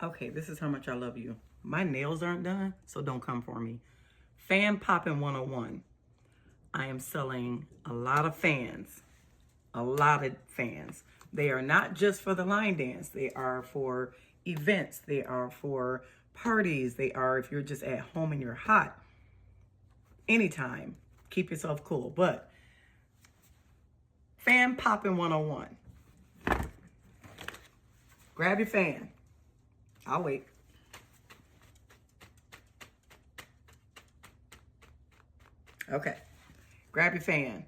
Okay, this is how much I love you. My nails aren't done, so don't come for me. Fan Poppin 101. I am selling a lot of fans. A lot of fans. They are not just for the line dance. They are for events. They are for parties. They are if you're just at home and you're hot. Anytime. Keep yourself cool. But Fan Poppin 101. Grab your fan. I'll wait. Okay. Grab your fan.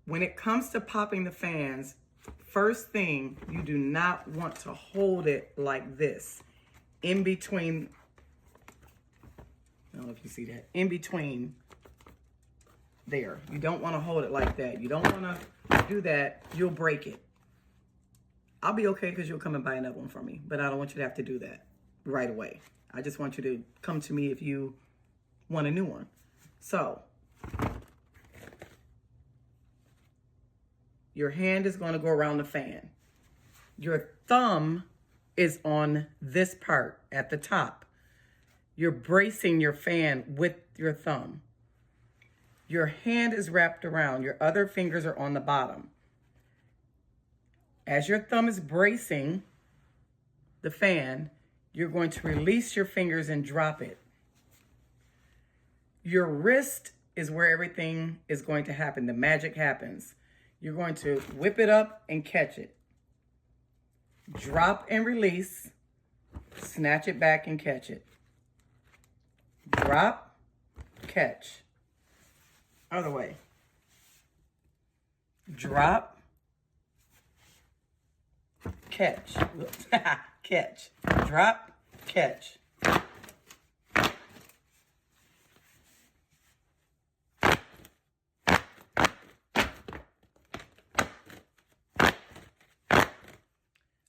When it comes to popping the fans, first thing, you do not want to hold it like this. In between, I don't know if you see that, in between there. You don't want to hold it like that. You don't want to do that. You'll break it. I'll be okay because you'll come and buy another one from me, but I don't want you to have to do that right away. I just want you to come to me if you want a new one. So, your hand is going to go around the fan. Your thumb is on this part at the top. You're bracing your fan with your thumb. Your hand is wrapped around. Your other fingers are on the bottom. As your thumb is bracing the fan, you're going to release your fingers and drop it. Your wrist is where everything is going to happen. The magic happens. You're going to whip it up and catch it. Drop and release. Snatch it back and catch it. Drop, catch. Other way. Drop, catch. Catch. Drop, catch.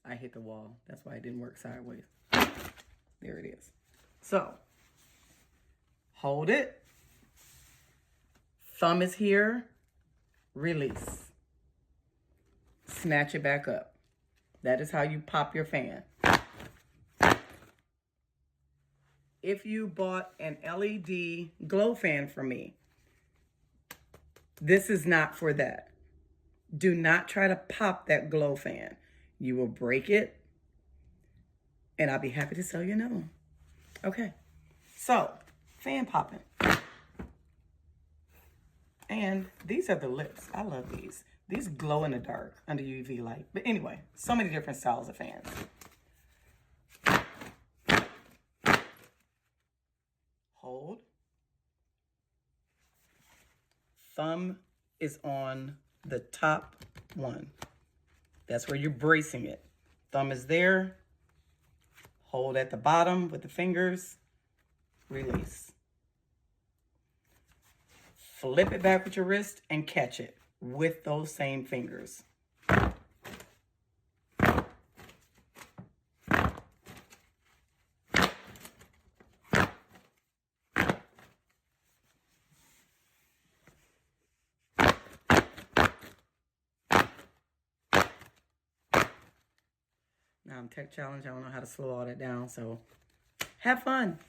I hit the wall. That's why it didn't work sideways. There it is. So, hold it. Thumb is here. Release. Snatch it back up. That is how you pop your fan. If you bought an LED glow fan from me, this is not for that. Do not try to pop that glow fan. You will break it, and I'll be happy to sell you another one. Okay, so fan popping. And these are the lips. I love these. These glow in the dark under UV light. But anyway, so many different styles of fans. Hold. Thumb is on the top one. That's where you're bracing it. Thumb is there. Hold at the bottom with the fingers. Release. Flip it back with your wrist and catch it with those same fingers. Now I'm tech challenged. I don't know how to slow all that down, so have fun.